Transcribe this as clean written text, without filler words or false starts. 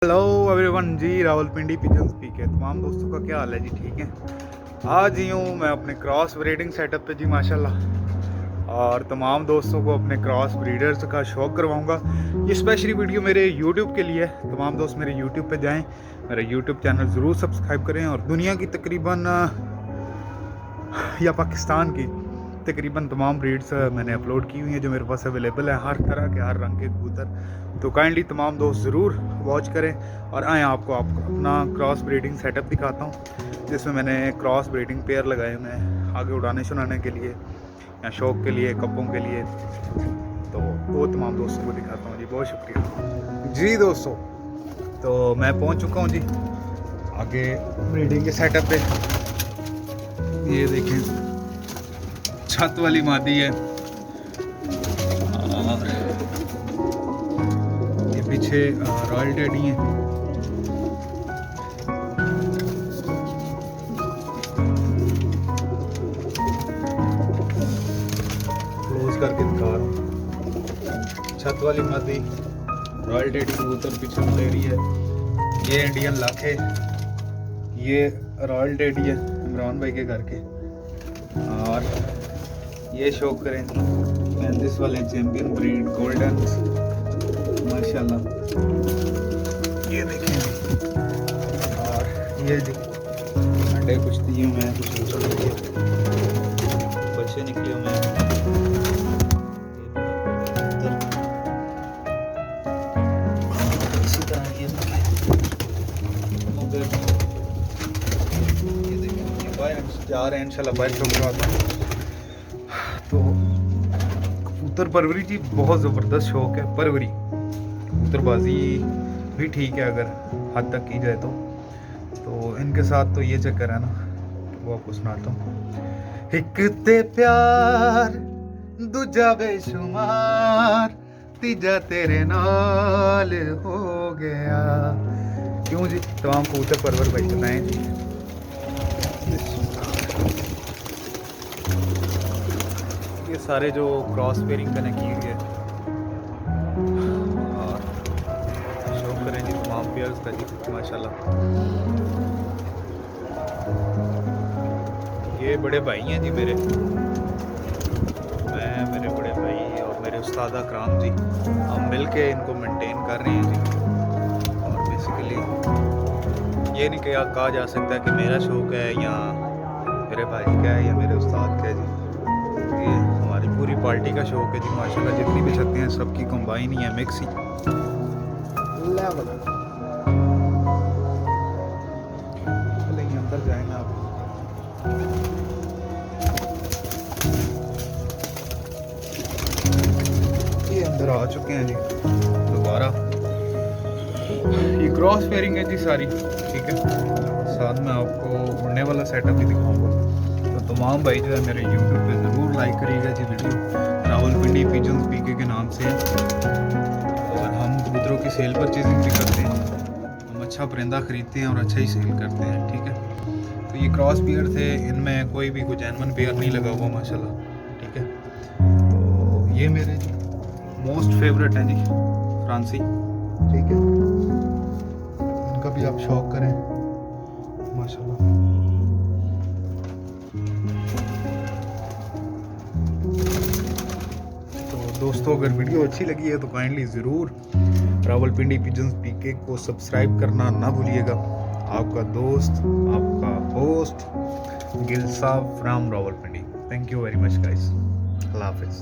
Hello everyone जी, Rawalpindi pigeon speak है। तमाम दोस्तों का क्या हाल है जी? ठीक है। आज ही हूँ मैं अपने क्रॉस ब्रीडिंग सेटअप पे जी माशाल्लाह, और तमाम दोस्तों को अपने क्रॉस ब्रीडर्स का शौक़ करवाऊँगा। ये स्पेशली वीडियो मेरे यूट्यूब के लिए है। तमाम दोस्त मेरे यूट्यूब पे जाएं, मेरा यूट्यूब चैनल ज़रूर सब्सक्राइब करें और दुनिया की तकरीबन या पाकिस्तान की तकरीबन तमाम ब्रीड्स मैंने अपलोड की हुई हैं जो मेरे पास अवेलेबल है, हर तरह के हर रंग के कबूतर। तो काइंडली तमाम दोस्त ज़रूर वॉच करें और आएँ आपको अपना क्रॉस ब्रीडिंग सेटअप दिखाता हूँ, जिसमें मैंने क्रॉस ब्रीडिंग पेयर लगाए हुए हैं आगे उड़ाने सुनाने के लिए या शौक़ के लिए, कप्पों के लिए। तो वो तमाम दोस्तों को दिखाता हूँ जी। बहुत शुक्रिया जी दोस्तों। तो मैं पहुँच चुका हूँ जी आगे ब्रीडिंग के सेटअप पे। ये देखें, छत वाली मादी है और ये पीछे रॉयल डैडी है। क्लोज करके दिखा रहा हूँ। छत वाली मादी रॉयल डैडी कबूतर पीछे ले रही है। ये इंडियन लाख है, ये रॉयल डैडी है इमरान भाई के घर के। और ये शो करें पैंतीस वाले चैंपियन ब्रीड गोल्डन माशाल्लाह, ये देखें। और ये जी अंडे कुछ दिए हुए हैं, कुछ बच्चे निकले हुए हैं। इसी तरह ये देखें बाहर जा रहे हैं, इंशाल्लाह बाहर शौक। तो कबूतर परवरी जी बहुत ज़बरदस्त शौक़ है। परवरी कबूतरबाजी भी ठीक है अगर हद तक की जाए तो इनके साथ तो ये चक्कर है ना, वो आपको सुनाता हूँ। एक ते प्यार दूजा बेशुमार, तीजा तेरे नाल हो गया। क्यों जी? तमाम कबूतर परवर भाई सुनाएं जी। ये सारे जो क्रॉस पेयरिंग मैंने की हुई है और शो करें जी तमाम पेयर्स का जी माशाल्लाह। ये बड़े भाई हैं जी मेरे, मैं मेरे बड़े भाई और मेरे उस्ताद अकराम जी, हम मिल के इनको मेंटेन कर रहे हैं जी। और बेसिकली ये नहीं कहा जा सकता कि मेरा शौक़ है या मेरे भाई का है या मेरे उस्ताद का है जी। ये हमारी पूरी पार्टी का शौक़ है जी माशाल्लाह। जितनी भी छतें हैं सबकी कंबाइन ही है, मिक्स ही लेवल। अंदर जाएंगे आप। ये अंदर आ चुके हैं जी दोबारा। ये क्रॉस पेयरिंग है जी सारी, ठीक है। साथ में आपको उड़ने वाला सेटअप भी दिखाऊंगा। तो तमाम भाई जो है मेरे यूट्यूब पे ज़रूर लाइक करिएगा जी वीडियो। रावलपिंडी पिजन स्पीक के नाम से है और हम कबूतरों की सेल परचेजिंग भी करते हैं। हम अच्छा परिंदा ख़रीदते हैं और अच्छा ही सेल करते हैं, ठीक है। तो ये क्रॉस पेयर थे, इनमें कोई भी जेन्युइन पेयर नहीं लगा हुआ माशाल्लाह, ठीक है। तो ये मेरे जी मोस्ट फेवरेट हैं जी फ्रांसी, ठीक है। इनका भी आप शौक़ करें माशाल्लाह। दोस्तों अगर वीडियो अच्छी लगी है तो काइंडली ज़रूर रावलपिंडी पिजन पीके को सब्सक्राइब करना ना भूलिएगा। आपका दोस्त, आपका होस्ट गिल साहब from Rawalpindi. Thank you very much guys. अल्लाह हाफिज़।